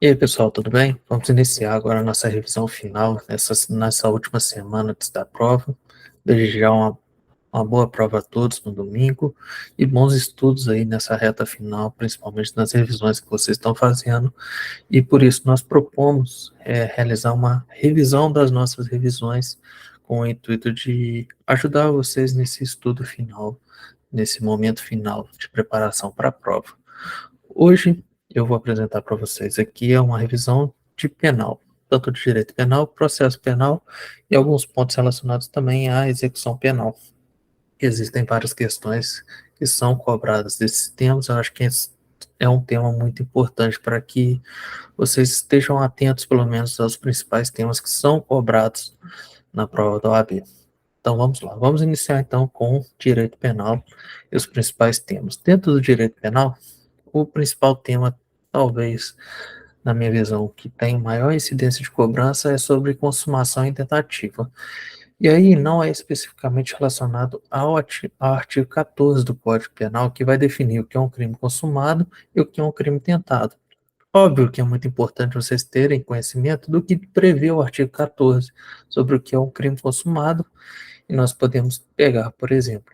E aí, pessoal, tudo bem? Vamos iniciar agora a nossa revisão final nessa última semana antes da prova. Desejar uma boa prova a todos no domingo e bons estudos aí nessa reta final, principalmente nas revisões que vocês estão fazendo. E por isso nós propomos realizar uma revisão das nossas revisões com o intuito de ajudar vocês nesse estudo final, nesse momento final de preparação para a prova. Hoje eu vou apresentar para vocês aqui uma revisão de penal, tanto de direito penal, processo penal e alguns pontos relacionados também à execução penal. Existem várias questões que são cobradas desses temas, eu acho que esse é um tema muito importante para que vocês estejam atentos, pelo menos, aos principais temas que são cobrados na prova da OAB. Então vamos lá, vamos iniciar então com direito penal e os principais temas. Dentro do direito penal, o principal tema, talvez, na minha visão, que tem maior incidência de cobrança é sobre consumação em tentativa. E aí não é especificamente relacionado ao artigo 14 do Código Penal, que vai definir o que é um crime consumado e o que é um crime tentado. Óbvio que é muito importante vocês terem conhecimento do que prevê o artigo 14 sobre o que é um crime consumado, e nós podemos pegar, por exemplo,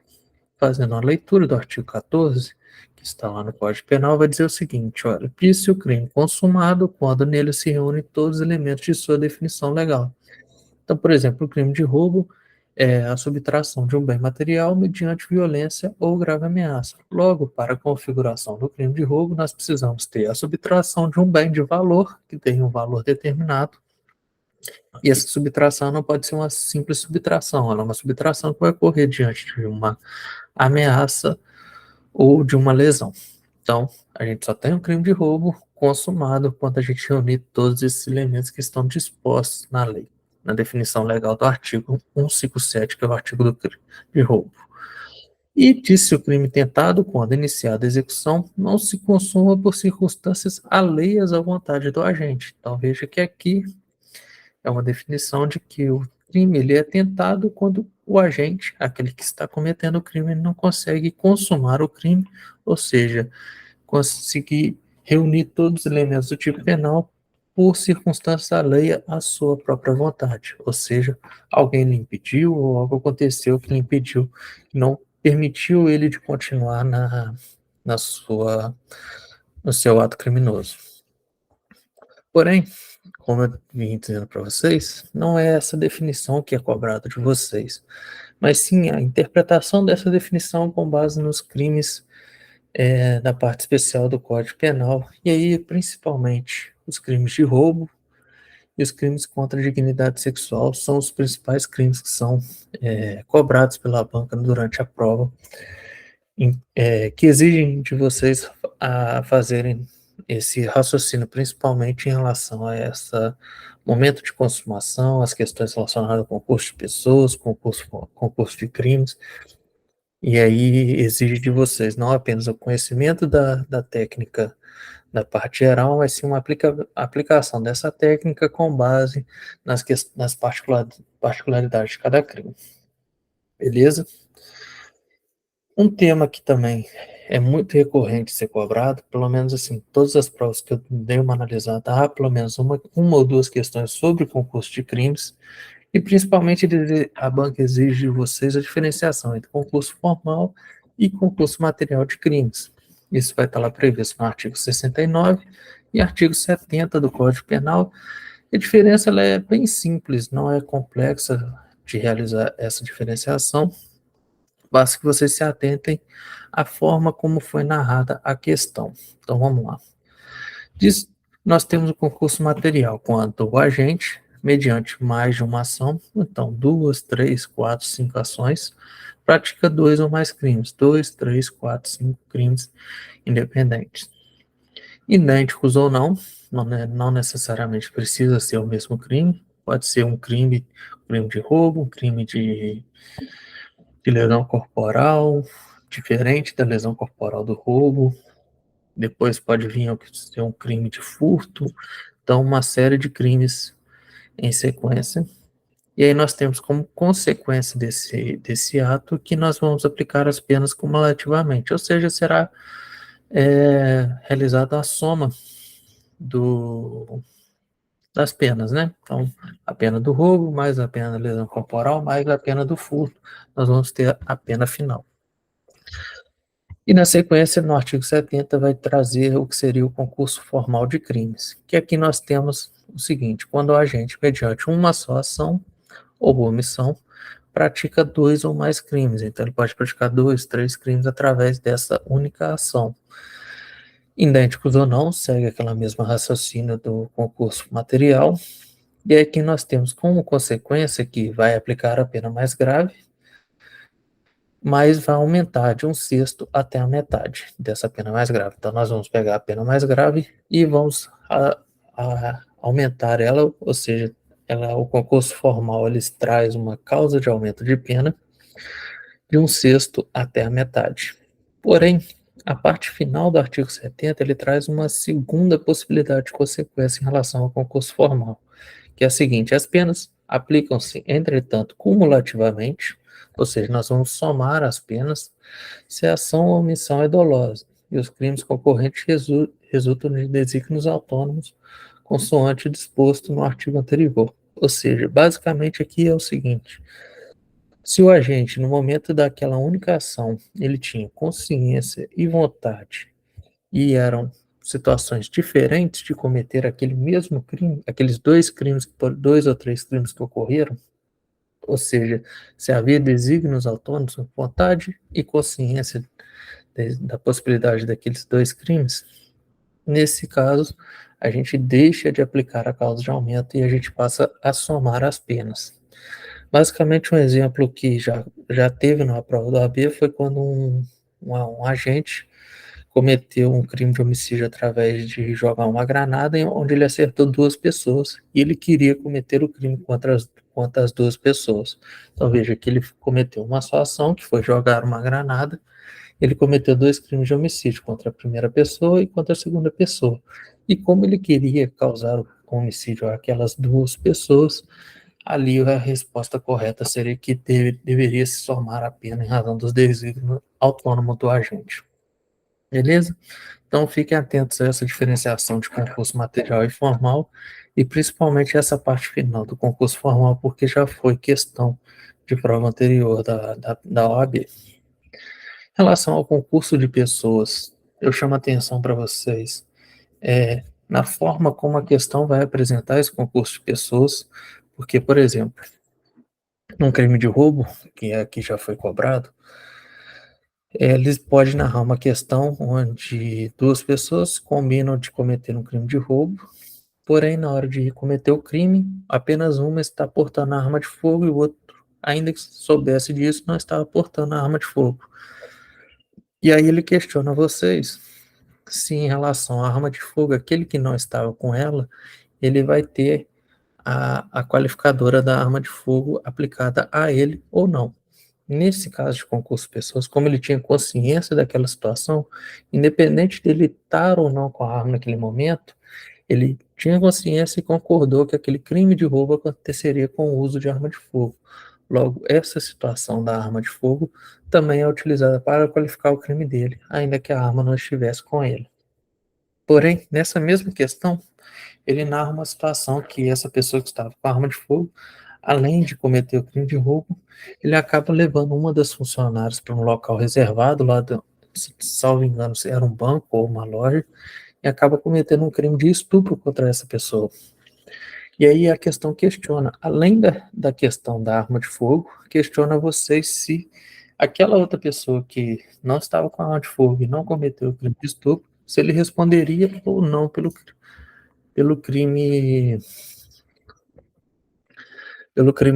fazendo uma leitura do artigo 14, que está lá no Código Penal, vai dizer o seguinte: olha, diz-se o crime consumado quando nele se reúnem todos os elementos de sua definição legal. Então, por exemplo, o crime de roubo é a subtração de um bem material mediante violência ou grave ameaça. Logo, para a configuração do crime de roubo, nós precisamos ter a subtração de um bem de valor, que tem um valor determinado, e essa subtração não pode ser uma simples subtração, ela é uma subtração que vai ocorrer diante de uma ameaça ou de uma lesão. Então, a gente só tem um crime de roubo consumado quando a gente reunir todos esses elementos que estão dispostos na lei, na definição legal do artigo 157, que é o artigo do crime de roubo. E disse o crime tentado, quando iniciada a execução, não se consuma por circunstâncias alheias à vontade do agente. Então, veja que aqui é uma definição de que o crime ele é tentado quando o agente, aquele que está cometendo o crime, não consegue consumar o crime, ou seja, conseguir reunir todos os elementos do tipo penal por circunstância alheia à sua própria vontade, ou seja, alguém lhe impediu ou algo aconteceu que lhe impediu, que não permitiu ele de continuar na sua, no seu ato criminoso. Porém, como eu vim dizendo para vocês, não é essa definição que é cobrada de vocês, mas sim a interpretação dessa definição com base nos crimes da parte especial do Código Penal, e aí principalmente os crimes de roubo e os crimes contra a dignidade sexual são os principais crimes que são cobrados pela banca durante a prova, que exigem de vocês a fazerem esse raciocínio, principalmente em relação a esse momento de consumação, as questões relacionadas ao concurso de pessoas, concurso de crimes, e aí exige de vocês não apenas o conhecimento da técnica da parte geral, mas sim uma aplicação dessa técnica com base nas particularidades de cada crime. Beleza? Um tema que também é muito recorrente ser cobrado, pelo menos assim, todas as provas que eu dei uma analisada, há pelo menos uma ou duas questões sobre concurso de crimes, e principalmente a banca exige de vocês a diferenciação entre concurso formal e concurso material de crimes. Isso vai estar lá previsto no artigo 69 e artigo 70 do Código Penal. A diferença ela é bem simples, não é complexa de realizar essa diferenciação. Basta que vocês se atentem à forma como foi narrada a questão. Então vamos lá. Diz, nós temos o concurso material, quando o agente, mediante mais de uma ação, então duas, três, quatro, cinco ações, pratica dois ou mais crimes, dois, três, quatro, cinco crimes independentes. Idênticos ou não, não necessariamente precisa ser o mesmo crime, pode ser um crime de roubo, um crime de lesão corporal, diferente da lesão corporal do roubo, depois pode vir a ser um crime de furto, então uma série de crimes em sequência. E aí nós temos como consequência desse ato que nós vamos aplicar as penas cumulativamente, ou seja, será realizada a soma das penas, né? Então, a pena do roubo, mais a pena da lesão corporal, mais a pena do furto, nós vamos ter a pena final. E na sequência, no artigo 70, vai trazer o que seria o concurso formal de crimes, que aqui nós temos o seguinte: quando o agente, mediante uma só ação ou omissão, pratica dois ou mais crimes. Então, ele pode praticar dois, três crimes através dessa única ação. Idênticos ou não, segue aquela mesma raciocínio do concurso material. E aqui nós temos como consequência que vai aplicar a pena mais grave, mas vai aumentar de um sexto até a metade dessa pena mais grave. Então, nós vamos pegar a pena mais grave e vamos aumentar ela, ou seja, o concurso formal ele traz uma causa de aumento de pena de um sexto até a metade. Porém, a parte final do artigo 70 ele traz uma segunda possibilidade de consequência em relação ao concurso formal, que é a seguinte: as penas aplicam-se, entretanto, cumulativamente, ou seja, nós vamos somar as penas se a ação ou omissão é dolosa e os crimes concorrentes resultam de desígnios autônomos, consoante o disposto no artigo anterior. Ou seja, basicamente aqui é o seguinte: se o agente, no momento daquela única ação, ele tinha consciência e vontade e eram situações diferentes de cometer aquele mesmo crime, aqueles dois crimes, dois ou três crimes que ocorreram, ou seja, se havia desígnios autônomos, vontade e consciência da possibilidade daqueles dois crimes, nesse caso, a gente deixa de aplicar a causa de aumento e a gente passa a somar as penas. Basicamente, um exemplo que já teve na prova da OAB foi quando um agente cometeu um crime de homicídio através de jogar uma granada onde ele acertou duas pessoas e ele queria cometer o crime contra as duas pessoas. Então veja que ele cometeu uma só ação, que foi jogar uma granada, ele cometeu dois crimes de homicídio, contra a primeira pessoa e contra a segunda pessoa. E como ele queria causar o homicídio àquelas duas pessoas, ali a resposta correta seria que deveria se somar a pena em razão dos desígnios autônomos do agente. Beleza? Então fiquem atentos a essa diferenciação de concurso material e formal, e principalmente essa parte final do concurso formal, porque já foi questão de prova anterior da OAB. Em relação ao concurso de pessoas, eu chamo a atenção para vocês na forma como a questão vai apresentar esse concurso de pessoas, porque, por exemplo, num crime de roubo, que aqui já foi cobrado, eles podem narrar uma questão onde duas pessoas combinam de cometer um crime de roubo, porém, na hora de cometer o crime, apenas uma está portando a arma de fogo e o outro, ainda que soubesse disso, não estava portando a arma de fogo. E aí ele questiona vocês se, em relação à arma de fogo, aquele que não estava com ela, ele vai ter a qualificadora da arma de fogo aplicada a ele ou não. Nesse caso de concurso de pessoas, como ele tinha consciência daquela situação, independente dele estar ou não com a arma naquele momento, ele tinha consciência e concordou que aquele crime de roubo aconteceria com o uso de arma de fogo. Logo, essa situação da arma de fogo também é utilizada para qualificar o crime dele, ainda que a arma não estivesse com ele. Porém, nessa mesma questão, ele narra uma situação que essa pessoa que estava com a arma de fogo, além de cometer o crime de roubo, ele acaba levando uma das funcionárias para um local reservado, salvo engano, se era um banco ou uma loja, e acaba cometendo um crime de estupro contra essa pessoa. E aí a questão questiona, além da questão da arma de fogo, questiona vocês se aquela outra pessoa que não estava com a arma de fogo e não cometeu o crime de estupro, se ele responderia ou não pelo crime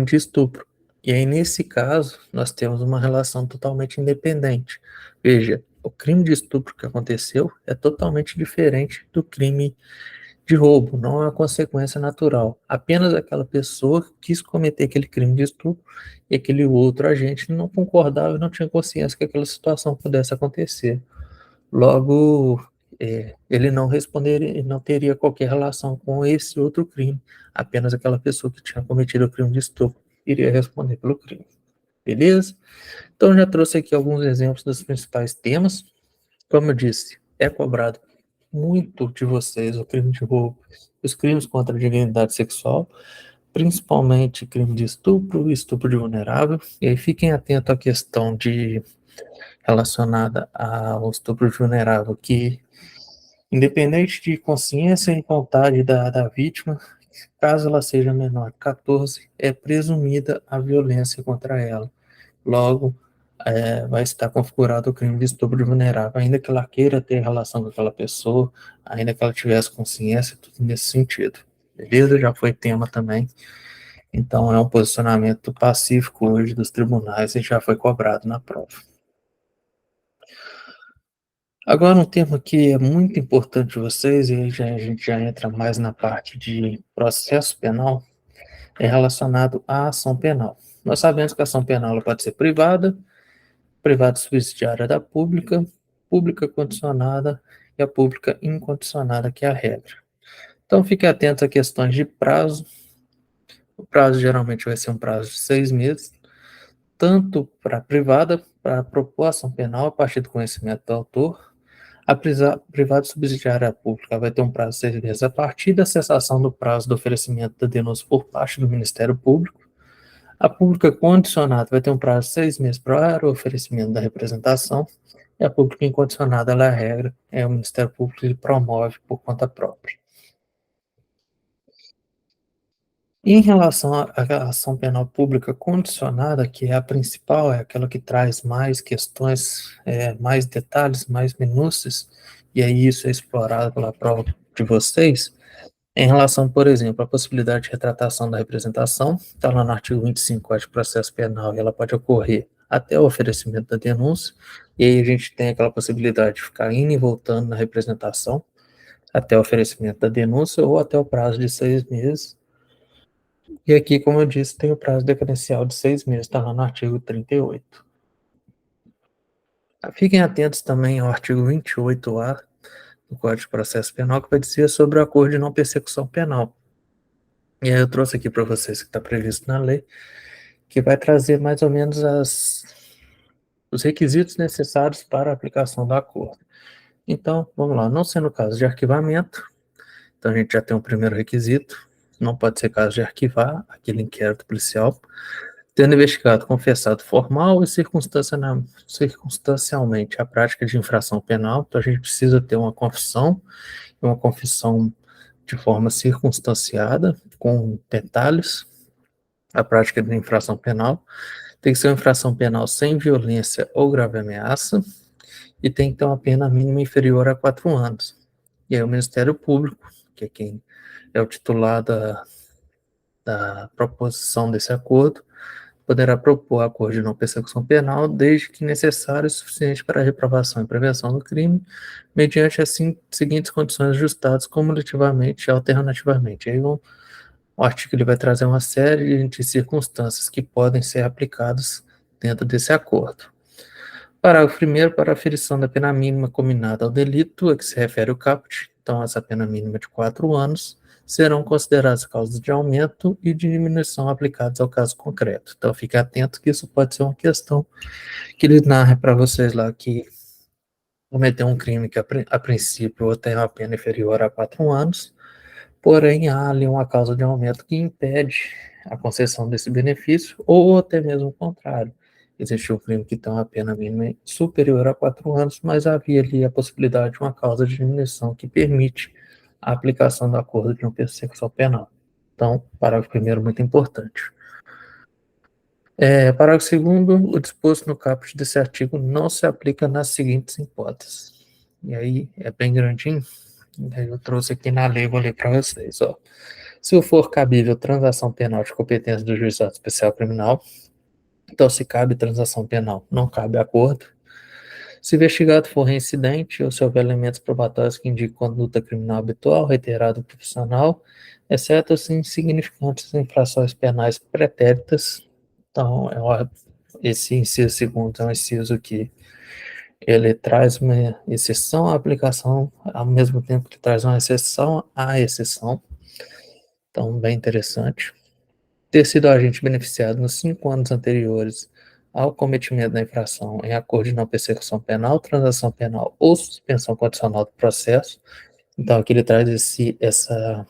de estupro. E aí, nesse caso, nós temos uma relação totalmente independente. Veja, o crime de estupro que aconteceu é totalmente diferente do crime de roubo, não é uma consequência natural. Apenas aquela pessoa quis cometer aquele crime de estupro e aquele outro agente não concordava e não tinha consciência que aquela situação pudesse acontecer. Logo, ele não responderia, não teria qualquer relação com esse outro crime. Apenas aquela pessoa que tinha cometido o crime de estupro iria responder pelo crime. Beleza? Então, já trouxe aqui alguns exemplos dos principais temas. Como eu disse, é cobrado muito de vocês, o crime de roubo, os crimes contra a dignidade sexual, principalmente crime de estupro e estupro de vulnerável. E aí fiquem atentos à questão de relacionada ao estupro de vulnerável, que independente de consciência e vontade da vítima, caso ela seja menor de 14, é presumida a violência contra ela. Logo, vai estar configurado o crime de estupro de vulnerável, ainda que ela queira ter relação com aquela pessoa, ainda que ela tivesse consciência, tudo nesse sentido. Beleza? Já foi tema também. Então, é um posicionamento pacífico hoje dos tribunais e já foi cobrado na prova. Agora, um tema que é muito importante de vocês, e aí a gente já entra mais na parte de processo penal, é relacionado à ação penal. Nós sabemos que a ação penal ela pode ser privada, privada subsidiária da pública, pública condicionada e a pública incondicionada, que é a regra. Então, fique atento a questões de prazo. O prazo geralmente vai ser um prazo de 6 meses, tanto para a privada, para a propor ação penal a partir do conhecimento do autor. A privada subsidiária pública vai ter um prazo de 6 meses a partir da cessação do prazo do oferecimento da denúncia por parte do Ministério Público. A pública condicionada vai ter um prazo de 6 meses para o oferecimento da representação. E a pública incondicionada, ela é a regra, é o Ministério Público que promove por conta própria. Em relação à ação penal pública condicionada, que é a principal, é aquela que traz mais questões, mais detalhes, mais minúcias, e aí isso é explorado pela prova de vocês, em relação, por exemplo, à possibilidade de retratação da representação, está lá no artigo 25 do Código de Processo Penal, e ela pode ocorrer até o oferecimento da denúncia, e aí a gente tem aquela possibilidade de ficar indo e voltando na representação, até o oferecimento da denúncia ou até o prazo de 6 meses. E aqui, como eu disse, tem o prazo decadencial de 6 meses, está lá no artigo 38. Fiquem atentos também ao artigo 28A do Código de Processo Penal, que vai dizer sobre o acordo de não persecução penal. E aí eu trouxe aqui para vocês que está previsto na lei, que vai trazer mais ou menos os requisitos necessários para a aplicação do acordo. Então, vamos lá, não sendo caso de arquivamento, então a gente já tem um primeiro requisito, não pode ser caso de arquivar aquele inquérito policial, tendo investigado, confessado formal e circunstancialmente a prática de infração penal, então a gente precisa ter uma confissão de forma circunstanciada, com detalhes, a prática de infração penal, tem que ser uma infração penal sem violência ou grave ameaça, e tem que ter uma pena mínima inferior a 4 anos. E aí o Ministério Público, que é quem é o titular da proposição desse acordo, poderá propor acordo de não persecução penal, desde que necessário e suficiente para a reprovação e prevenção do crime, mediante as seguintes condições ajustadas cumulativamente e alternativamente. Aí o artigo ele vai trazer uma série de circunstâncias que podem ser aplicadas dentro desse acordo. Parágrafo 1º, para a aferição da pena mínima combinada ao delito a que se refere o caput, então essa pena mínima de 4 anos, serão consideradas causas de aumento e de diminuição aplicadas ao caso concreto. Então fique atento que isso pode ser uma questão que ele narra para vocês lá que cometeu um crime que a princípio tem uma pena inferior a 4 anos, porém há ali uma causa de aumento que impede a concessão desse benefício, ou até mesmo o contrário. Existiu um crime que tem uma pena mínima superior a 4 anos, mas havia ali a possibilidade de uma causa de diminuição que permite a aplicação do acordo de não persecução penal. Então, parágrafo 1º muito importante. Parágrafo 2º, o disposto no caput desse artigo não se aplica nas seguintes hipóteses. E aí, é bem grandinho, e aí eu trouxe aqui na lei, vou ler para vocês, ó. Se for cabível transação penal de competência do juizado especial criminal, então se cabe transação penal, não cabe acordo. Se o investigado for reincidente ou se houver elementos probatórios que indiquem conduta criminal habitual, reiterada ou profissional, exceto as insignificantes infrações penais pretéritas, então esse inciso segundo é um inciso que ele traz uma exceção à aplicação, ao mesmo tempo que traz uma exceção à exceção. Então, bem interessante. Ter sido agente beneficiado nos 5 anos anteriores ao cometimento da infração em acordo de não persecução penal, transação penal ou suspensão condicional do processo. Então, aqui ele traz esse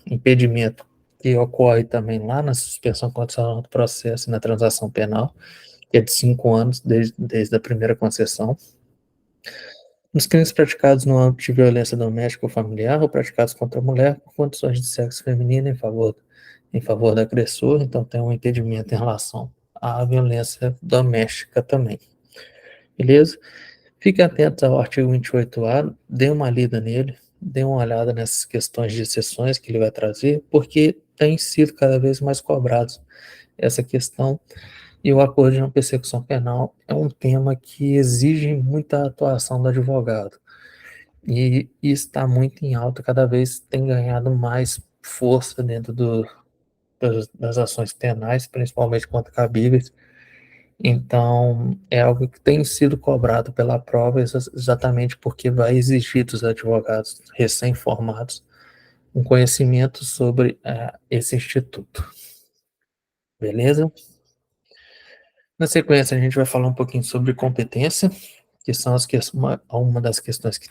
impedimento que ocorre também lá na suspensão condicional do processo e na transação penal, que é de 5 anos desde a primeira concessão. Nos crimes praticados no âmbito de violência doméstica ou familiar ou praticados contra a mulher por condições de sexo feminino em favor do agressor, então tem um impedimento em relação à violência doméstica também. Beleza? Fique atento ao artigo 28A, dê uma lida nele, dê uma olhada nessas questões de exceções que ele vai trazer, porque tem sido cada vez mais cobrados essa questão, e o acordo de não persecução penal é um tema que exige muita atuação do advogado, e está muito em alta, cada vez tem ganhado mais força dentro das ações penais, principalmente contra cabíveis. Então, é algo que tem sido cobrado pela prova exatamente porque vai exigir dos advogados recém-formados um conhecimento sobre esse instituto. Beleza? Na sequência, a gente vai falar um pouquinho sobre competência, que são uma das questões que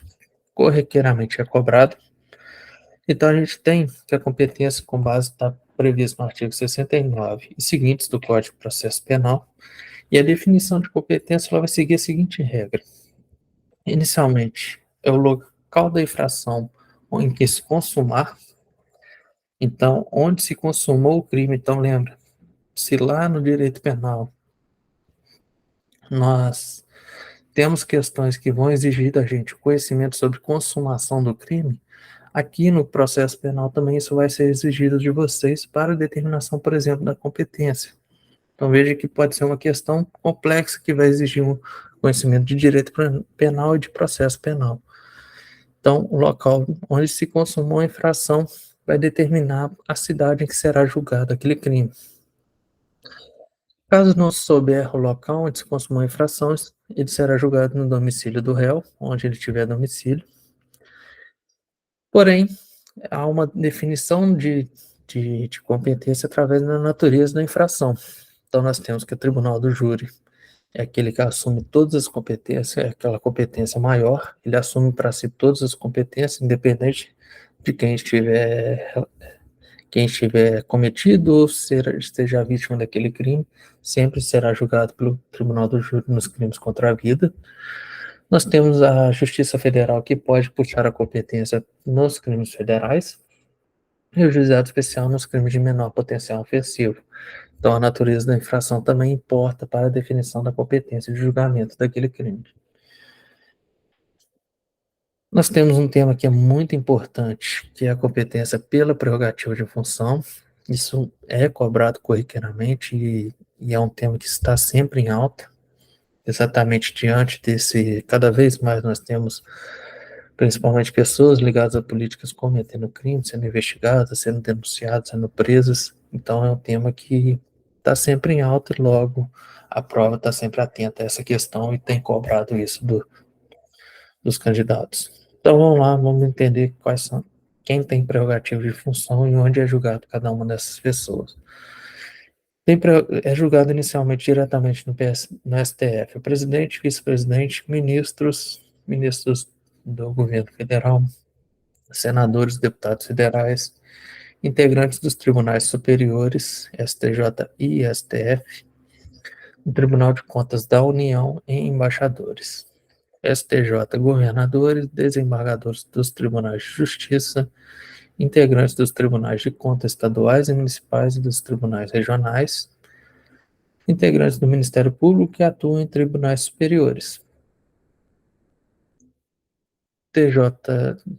corriqueiramente é cobrado. Então, a gente tem que a competência, com base, está prevista no artigo 69 e seguintes do Código de Processo Penal, e a definição de competência ela vai seguir a seguinte regra. Inicialmente, é o local da infração em que se consumar. Então, onde se consumou o crime, então lembra, se lá no direito penal nós temos questões que vão exigir da gente conhecimento sobre consumação do crime, aqui no processo penal também isso vai ser exigido de vocês para a determinação, por exemplo, da competência. Então veja que pode ser uma questão complexa que vai exigir um conhecimento de direito penal e de processo penal. Então, o local onde se consumou a infração vai determinar a cidade em que será julgado aquele crime. Caso não souber o local onde se consumou a infração, ele será julgado no domicílio do réu, onde ele tiver domicílio. Porém, há uma definição de competência através da natureza da infração. Então, nós temos que o tribunal do júri é aquele que assume todas as competências, é aquela competência maior, ele assume para si todas as competências, independente de quem estiver cometido ou esteja vítima daquele crime, sempre será julgado pelo Tribunal do Júri nos crimes contra a vida. Nós temos a Justiça Federal que pode puxar a competência nos crimes federais e o Juizado Especial nos crimes de menor potencial ofensivo. Então, a natureza da infração também importa para a definição da competência de julgamento daquele crime. Nós temos um tema que é muito importante, que é a competência pela prerrogativa de função. Isso é cobrado corriqueiramente e é um tema que está sempre em alta, exatamente diante desse, cada vez mais nós temos principalmente pessoas ligadas a políticas cometendo crimes, sendo investigadas, sendo denunciadas, sendo presas. Então é um tema que está sempre em alta e logo a prova está sempre atenta a essa questão e tem cobrado isso dos candidatos. Então vamos lá, vamos entender quais são, quem tem prerrogativa de função e onde é julgado cada uma dessas pessoas. É julgado inicialmente diretamente no STF, o presidente, vice-presidente, ministros do governo federal, senadores, deputados federais, integrantes dos tribunais superiores, STJ e STF, o Tribunal de Contas da União e embaixadores. STJ, governadores, desembargadores dos tribunais de justiça, integrantes dos tribunais de contas estaduais e municipais e dos tribunais regionais, integrantes do Ministério Público que atuam em tribunais superiores. TJ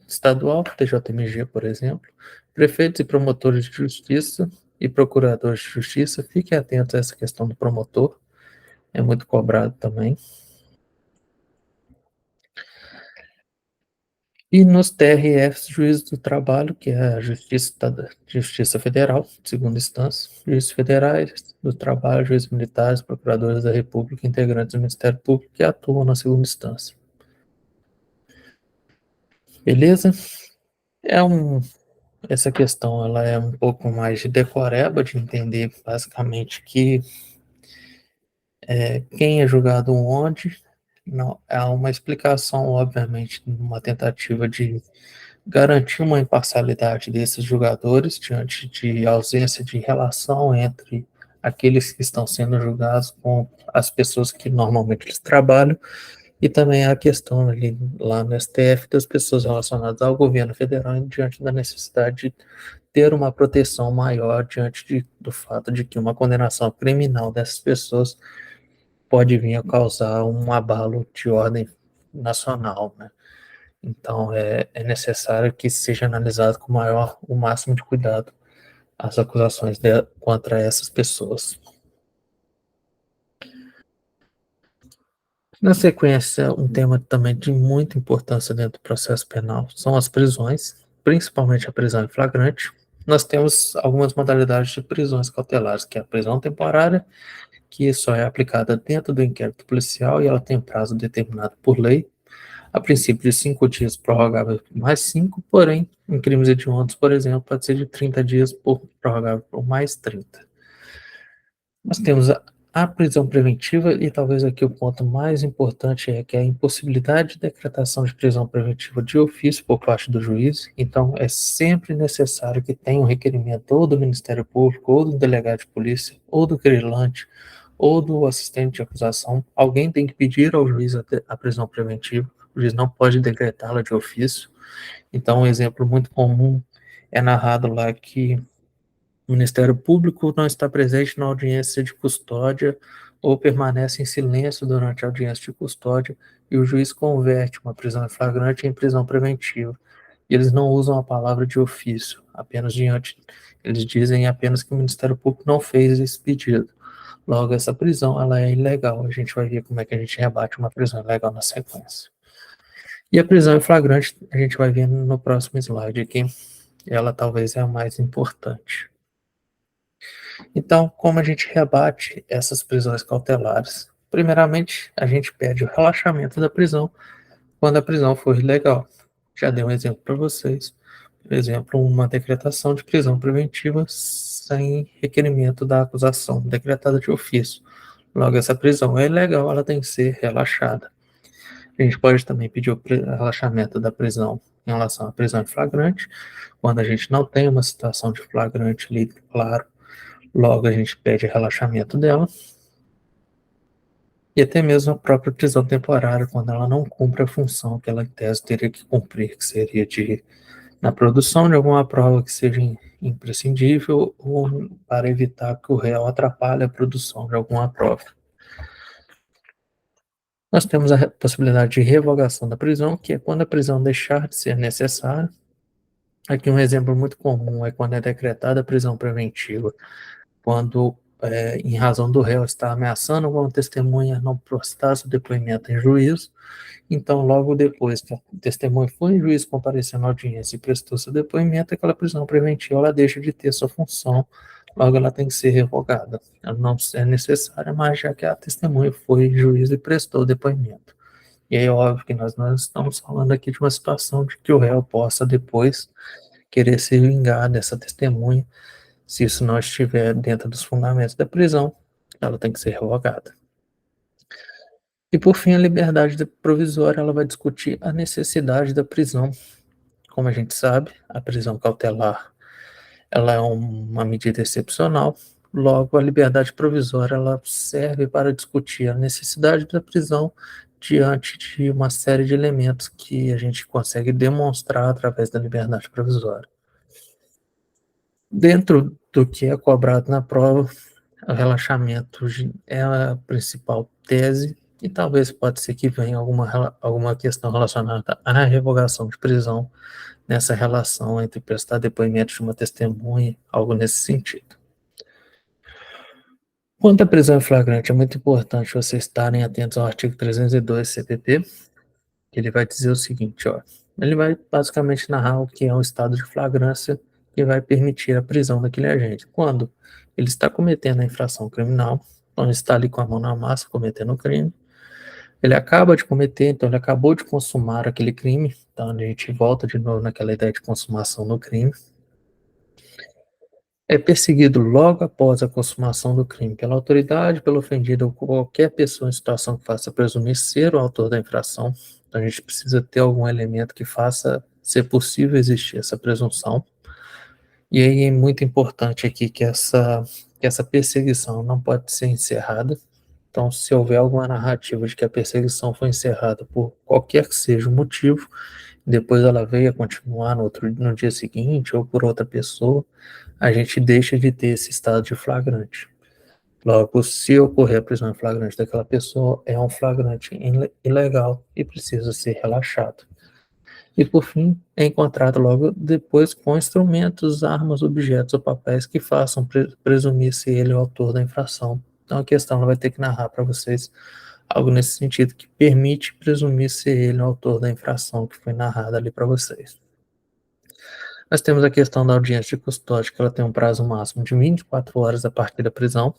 estadual, TJMG, por exemplo, prefeitos e promotores de justiça e procuradores de justiça, fiquem atentos a essa questão do promotor, é muito cobrado também. E nos TRFs, juízes do trabalho, que é a Justiça Federal, segunda instância, juízes federais do trabalho, juízes militares, procuradores da República, integrantes do Ministério Público que atuam na segunda instância. Beleza? Essa questão ela é um pouco mais de decoreba, de entender basicamente que quem é julgado onde, não, há uma explicação, obviamente, uma tentativa de garantir uma imparcialidade desses julgadores diante de ausência de relação entre aqueles que estão sendo julgados com as pessoas que normalmente eles trabalham, e também a questão ali lá no STF das pessoas relacionadas ao governo federal diante da necessidade de ter uma proteção maior do fato de que uma condenação criminal dessas pessoas pode vir a causar um abalo de ordem nacional, né? Então, é necessário que seja analisado com o máximo de cuidado as acusações contra essas pessoas. Na sequência, um tema também de muita importância dentro do processo penal são as prisões, principalmente a prisão em flagrante. Nós temos algumas modalidades de prisões cautelares, que é a prisão temporária, que só é aplicada dentro do inquérito policial e ela tem prazo determinado por lei, a princípio de 5 dias, prorrogável por mais 5, porém, em crimes hediondos, por exemplo, pode ser de 30 dias, prorrogável por mais 30. Nós temos a prisão preventiva, e talvez aqui o ponto mais importante é que é a impossibilidade de decretação de prisão preventiva de ofício por parte do juiz. Então, é sempre necessário que tenha um requerimento ou do Ministério Público, ou do delegado de polícia, ou do querelante, ou do assistente de acusação. Alguém tem que pedir ao juiz a prisão preventiva, o juiz não pode decretá-la de ofício. Então, um exemplo muito comum é narrado lá que o Ministério Público não está presente na audiência de custódia ou permanece em silêncio durante a audiência de custódia e o juiz converte uma prisão em flagrante em prisão preventiva. E eles não usam a palavra de ofício, apenas eles dizem apenas que o Ministério Público não fez esse pedido. Logo, essa prisão ela é ilegal. A gente vai ver como é que a gente rebate uma prisão ilegal na sequência. E a prisão em flagrante, a gente vai ver no próximo slide aqui. Ela talvez é a mais importante. Então, como a gente rebate essas prisões cautelares? Primeiramente, a gente pede o relaxamento da prisão quando a prisão for ilegal. Já dei um exemplo para vocês. Por exemplo, uma decretação de prisão preventiva sem requerimento da acusação, decretada de ofício. Logo, essa prisão é ilegal, ela tem que ser relaxada. A gente pode também pedir o relaxamento da prisão em relação à prisão em flagrante, quando a gente não tem uma situação de flagrante ali, claro. Logo, a gente pede relaxamento dela. E até mesmo a própria prisão temporária, quando ela não cumpre a função que ela, em tese, teria que cumprir, que seria na produção de alguma prova que seja imprescindível ou para evitar que o réu atrapalhe a produção de alguma prova. Nós temos a possibilidade de revogação da prisão, que é quando a prisão deixar de ser necessária. Aqui um exemplo muito comum é quando é decretada a prisão preventiva, quando, em razão do réu estar ameaçando alguma testemunha não prestar seu depoimento em juízo. Então, logo depois que a testemunha foi em juízo, compareceu na audiência e prestou seu depoimento, aquela prisão preventiva ela deixa de ter sua função, logo ela tem que ser revogada. Ela não é necessária, mas já que a testemunha foi em juízo e prestou o depoimento. E aí, óbvio que nós não estamos falando aqui de uma situação de que o réu possa depois querer se vingar dessa testemunha. Se isso não estiver dentro dos fundamentos da prisão, ela tem que ser revogada. E por fim, a liberdade provisória, ela vai discutir a necessidade da prisão. Como a gente sabe, a prisão cautelar, ela é uma medida excepcional. Logo, a liberdade provisória, ela serve para discutir a necessidade da prisão diante de uma série de elementos que a gente consegue demonstrar através da liberdade provisória. Dentro do que é cobrado na prova, o relaxamento é a principal tese, e talvez pode ser que venha alguma questão relacionada à revogação de prisão nessa relação entre prestar depoimento de uma testemunha, algo nesse sentido. Quanto à prisão em flagrante, é muito importante vocês estarem atentos ao artigo 302 CPP, que ele vai dizer o seguinte, ó, ele vai basicamente narrar o que é um estado de flagrância que vai permitir a prisão daquele agente. Quando ele está cometendo a infração criminal, então ele está ali com a mão na massa cometendo o crime, ele acaba de cometer, então ele acabou de consumar aquele crime, então a gente volta de novo naquela ideia de consumação do crime. É perseguido logo após a consumação do crime pela autoridade, pelo ofendido ou qualquer pessoa em situação que faça presumir ser o autor da infração. Então, a gente precisa ter algum elemento que faça ser possível existir essa presunção. E aí é muito importante aqui que essa perseguição não pode ser encerrada. Então, se houver alguma narrativa de que a perseguição foi encerrada por qualquer que seja o motivo, depois ela veio a continuar no dia seguinte ou por outra pessoa, a gente deixa de ter esse estado de flagrante. Logo, se ocorrer a prisão em flagrante daquela pessoa, é um flagrante ilegal e precisa ser relaxado. E, por fim, é encontrado logo depois com instrumentos, armas, objetos ou papéis que façam presumir se ele é o autor da infração. Então, a questão ela vai ter que narrar para vocês algo nesse sentido que permite presumir ser ele o autor da infração que foi narrada ali para vocês. Nós temos a questão da audiência de custódia, que ela tem um prazo máximo de 24 horas a partir da prisão.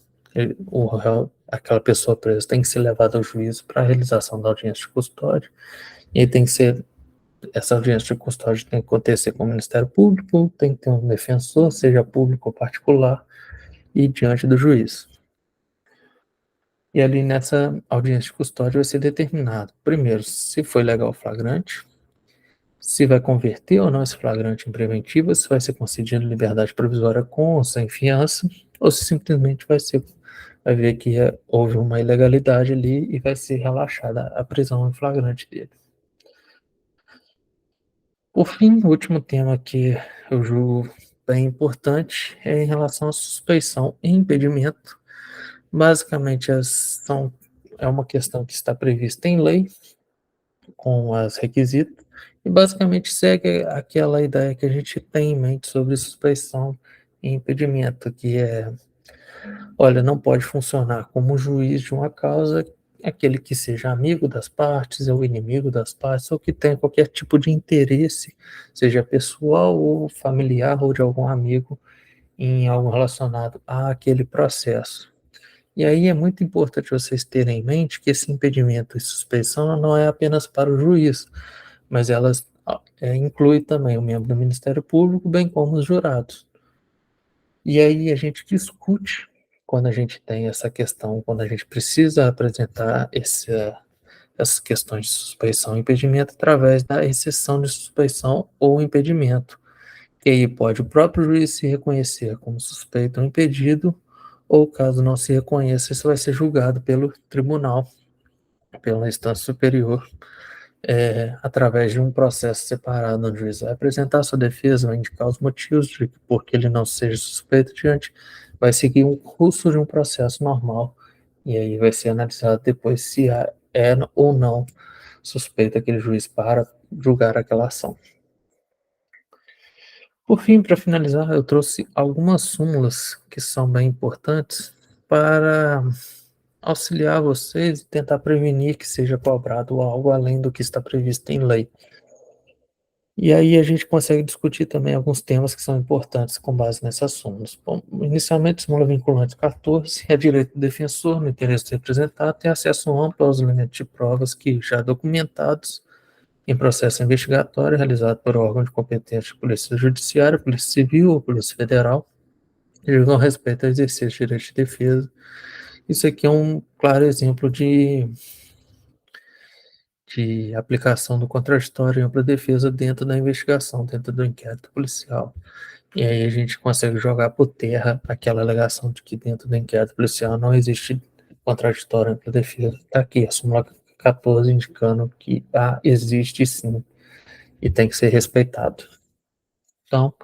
Aquela pessoa presa tem que ser levada ao juízo para a realização da audiência de custódia. E tem que ser essa audiência de custódia tem que acontecer com o Ministério Público, tem que ter um defensor, seja público ou particular, e diante do juiz. E ali nessa audiência de custódia vai ser determinado, primeiro, se foi legal o flagrante, se vai converter ou não esse flagrante em preventivo, se vai ser concedido liberdade provisória com ou sem fiança, ou se simplesmente vai ver que houve uma ilegalidade ali e vai ser relaxada a prisão em flagrante dele. Por fim, o último tema que eu julgo bem importante é em relação à suspeição e impedimento. Basicamente, é uma questão que está prevista em lei, com as requisitos, e basicamente segue aquela ideia que a gente tem em mente sobre suspeição e impedimento, que é, olha, não pode funcionar como juiz de uma causa aquele que seja amigo das partes ou inimigo das partes, ou que tenha qualquer tipo de interesse, seja pessoal ou familiar ou de algum amigo, em algo relacionado àquele processo. E aí é muito importante vocês terem em mente que esse impedimento e suspeição não é apenas para o juiz, mas elas inclui também o membro do Ministério Público, bem como os jurados. E aí a gente discute quando a gente tem essa questão, quando a gente precisa apresentar essas questões de suspeição e impedimento através da exceção de suspeição ou impedimento. E aí pode o próprio juiz se reconhecer como suspeito ou impedido, ou caso não se reconheça, isso vai ser julgado pelo tribunal, pela instância superior, através de um processo separado, onde o juiz vai apresentar sua defesa, vai indicar os motivos de por que ele não seja suspeito diante, vai seguir um curso de um processo normal, e aí vai ser analisado depois se é ou não suspeito aquele juiz para julgar aquela ação. Por fim, para finalizar, eu trouxe algumas súmulas que são bem importantes para auxiliar vocês e tentar prevenir que seja cobrado algo além do que está previsto em lei. E aí a gente consegue discutir também alguns temas que são importantes com base nessas súmulas. Bom, inicialmente, súmula vinculante 14 é direito do defensor, no interesse do representado, ter acesso amplo aos elementos de provas que já documentados em processo investigatório realizado por órgão de competência de Polícia Judiciária, Polícia Civil ou Polícia Federal, que digam respeito ao exercício de direito de defesa. Isso aqui é um claro exemplo de aplicação do contraditório em ampla defesa dentro da investigação, dentro do inquérito policial. E aí a gente consegue jogar por terra aquela alegação de que dentro do inquérito policial não existe contraditório em ampla defesa. Está aqui a súmula 14 indicando que existe sim e tem que ser respeitado. Então,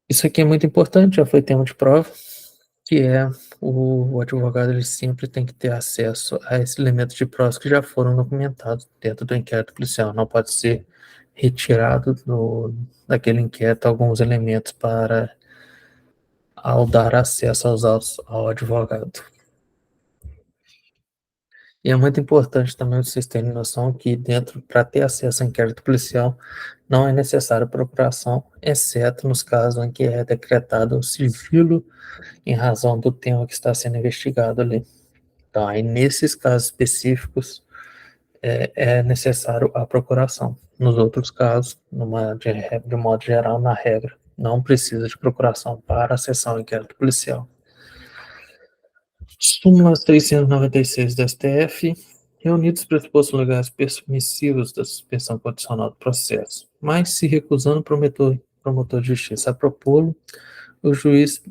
isso aqui é muito importante, já foi tema de prova, que é o advogado ele sempre tem que ter acesso a esses elementos de provas que já foram documentados dentro do inquérito policial. Não pode ser retirado daquele inquérito alguns elementos para ao dar acesso aos autos ao advogado. E é muito importante também vocês terem noção que para ter acesso ao inquérito policial, não é necessário procuração, exceto nos casos em que é decretado um sigilo em razão do tema que está sendo investigado ali. Então, aí nesses casos específicos, é necessário a procuração. Nos outros casos, de modo geral, na regra, não precisa de procuração para acessar o inquérito policial. Súmula 696 do STF, reunidos os pressupostos legais permissivos da suspensão condicional do processo, mas se recusando o promotor de justiça a propô-lo, o juiz,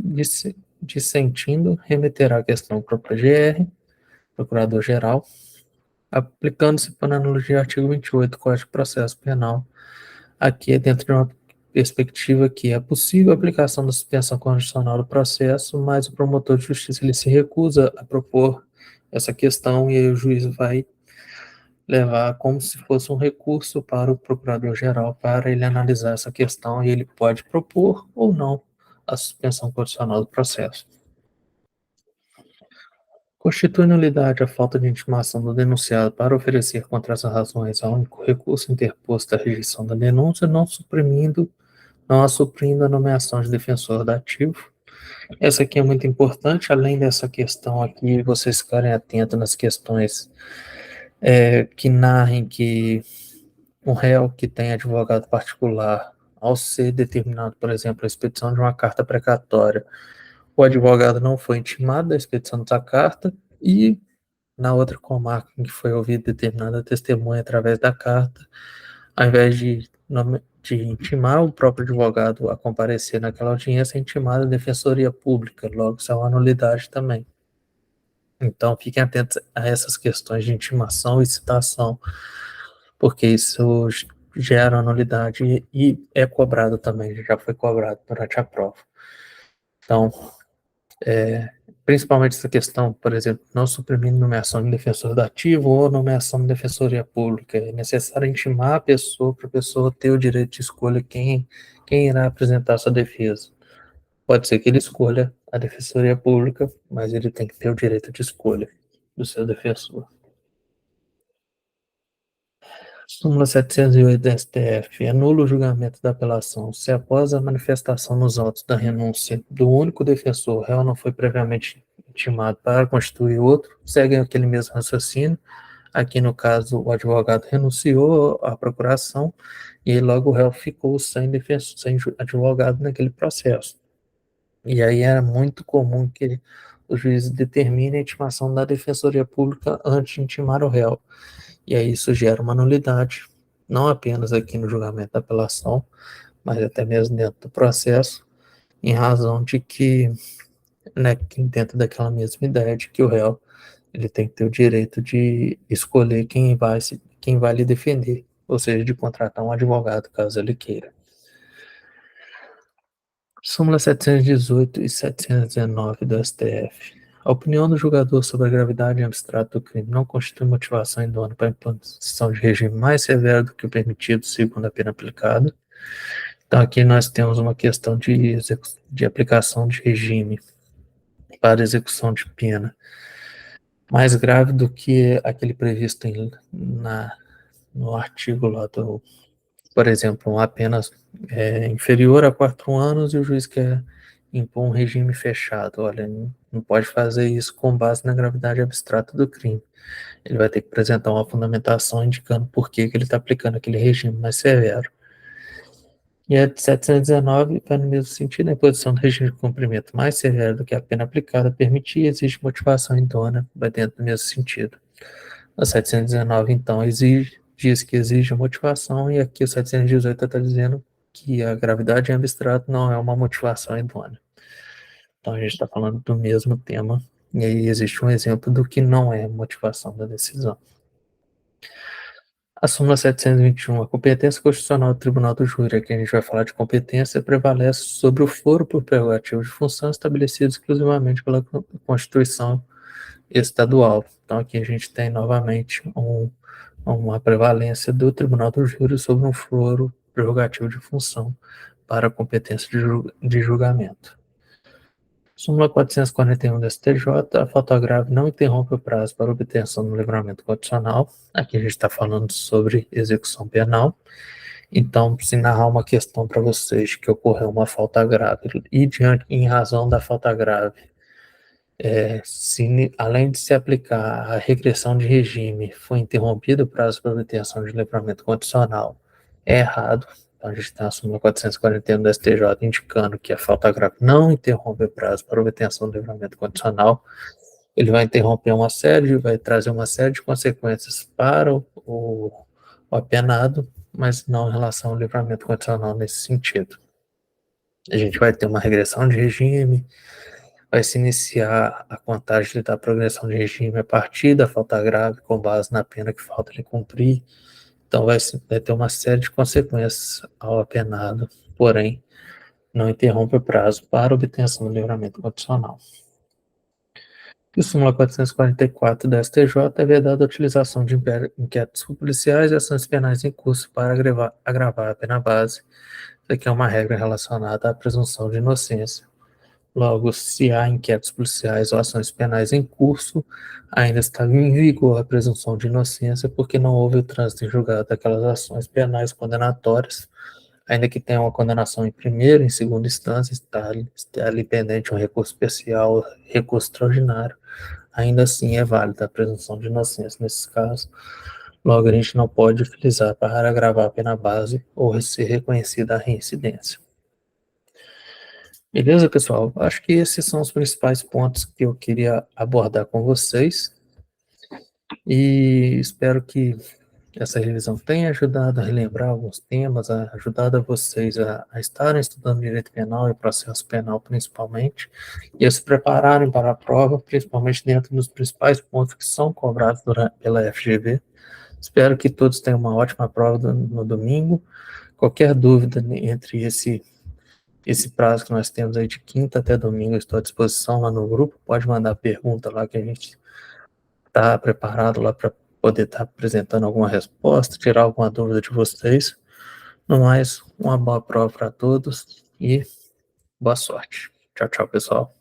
dissentindo, remeterá a questão para o PGR, Procurador-Geral, aplicando-se por analogia ao artigo 28 do Código de Processo Penal, aqui é dentro de uma perspectiva que é possível a aplicação da suspensão condicional do processo, mas o promotor de justiça ele se recusa a propor essa questão e aí o juiz vai levar como se fosse um recurso para o procurador-geral para ele analisar essa questão e ele pode propor ou não a suspensão condicional do processo. Constitui nulidade a falta de intimação do denunciado para oferecer contra essas razões ao único recurso interposto à rejeição da denúncia, não a suprindo a nomeação de defensor dativo. Essa aqui é muito importante, além dessa questão aqui, vocês ficarem atentos nas questões que narrem que um réu que tem advogado particular, ao ser determinado, por exemplo, a expedição de uma carta precatória, o advogado não foi intimado da expedição dessa carta e na outra comarca em que foi ouvida determinada testemunha através da carta, ao invés de intimar o próprio advogado a comparecer naquela audiência, é intimada a defensoria pública, logo isso é uma nulidade também. Então, fiquem atentos a essas questões de intimação e citação, porque isso gera nulidade e é cobrado também, já foi cobrado durante a prova. Então, principalmente essa questão, por exemplo, não suprimindo nomeação de defensor dativo ou nomeação de defensoria pública. É necessário intimar a pessoa para a pessoa ter o direito de escolha quem irá apresentar sua defesa. Pode ser que ele escolha a defensoria pública, mas ele tem que ter o direito de escolha do seu defensor. Súmula 708 da STF. É nulo o julgamento da apelação se após a manifestação nos autos da renúncia do único defensor, o réu não foi previamente intimado para constituir outro, segue aquele mesmo raciocínio. Aqui, no caso, o advogado renunciou à procuração e logo o réu ficou sem defensor, sem advogado naquele processo. E aí era muito comum que o juiz determine a intimação da defensoria pública antes de intimar o réu. E aí isso gera uma nulidade, não apenas aqui no julgamento da apelação, mas até mesmo dentro do processo, em razão de que, né, dentro daquela mesma ideia de que o réu ele tem que ter o direito de escolher quem vai lhe defender, ou seja, de contratar um advogado, caso ele queira. Súmula 718 e 719 do STF. A opinião do julgador sobre a gravidade e abstrato do crime não constitui motivação idônea para a imposição de regime mais severo do que o permitido segundo a pena aplicada. Então, aqui nós temos uma questão de aplicação de regime para execução de pena mais grave do que aquele previsto no artigo lá do, por exemplo, uma pena inferior a 4 anos e o juiz quer impor um regime fechado. Olha, não pode fazer isso com base na gravidade abstrata do crime. Ele vai ter que apresentar uma fundamentação indicando por que ele está aplicando aquele regime mais severo. E a 719 vai no mesmo sentido, a imposição do regime de cumprimento mais severo do que a pena aplicada permitir e exige motivação idônea, vai dentro do mesmo sentido. A 719, então, diz que exige motivação, e aqui o 718 está dizendo que a gravidade em abstrato não é uma motivação idônea. Então, a gente está falando do mesmo tema, e aí existe um exemplo do que não é motivação da decisão. A súmula 721, a competência constitucional do Tribunal do Júri, aqui a gente vai falar de competência, prevalece sobre o foro por prerrogativo de função estabelecido exclusivamente pela Constituição estadual. Então, aqui a gente tem novamente uma prevalência do Tribunal do Júri sobre um foro prerrogativo de função para a competência de julgamento. Súmula 441 do STJ, a falta grave não interrompe o prazo para obtenção do livramento condicional. Aqui a gente está falando sobre execução penal. Então, se narrar uma questão para vocês que ocorreu uma falta grave e em razão da falta grave, além de se aplicar a regressão de regime, foi interrompido o prazo para obtenção de livramento condicional, é errado. Então, a gente tem a súmula 441 do STJ indicando que a falta grave não interrompe o prazo para obtenção do livramento condicional. Ele vai interromper uma série, vai trazer uma série de consequências para o apenado, mas não em relação ao livramento condicional nesse sentido. A gente vai ter uma regressão de regime, vai se iniciar a contagem da progressão de regime a partir da falta grave, com base na pena que falta ele cumprir. Então, vai ter uma série de consequências ao apenado, porém, não interrompe o prazo para obtenção do livramento condicional. E súmula 444 da STJ é vedada a utilização de inquéritos policiais e ações penais em curso para agravar a pena base. Isso aqui é uma regra relacionada à presunção de inocência. Logo, se há inquéritos policiais ou ações penais em curso, ainda está em vigor a presunção de inocência porque não houve o trânsito em julgado daquelas ações penais condenatórias, ainda que tenha uma condenação em primeira e em segunda instância, está ali pendente um recurso especial, recurso extraordinário, ainda assim é válida a presunção de inocência nesses casos. Logo, a gente não pode utilizar para agravar a pena base ou ser reconhecida a reincidência. Beleza, pessoal? Acho que esses são os principais pontos que eu queria abordar com vocês e espero que essa revisão tenha ajudado a relembrar alguns temas, ajudado a vocês a estarem estudando direito penal e processo penal principalmente, e a se prepararem para a prova, principalmente dentro dos principais pontos que são cobrados pela FGV. Espero que todos tenham uma ótima prova no domingo. Qualquer dúvida entre esse prazo que nós temos aí de quinta até domingo, eu estou à disposição lá no grupo, pode mandar pergunta lá que a gente está preparado lá para poder estar apresentando alguma resposta, tirar alguma dúvida de vocês. No mais, uma boa prova para todos e boa sorte. Tchau, tchau, pessoal.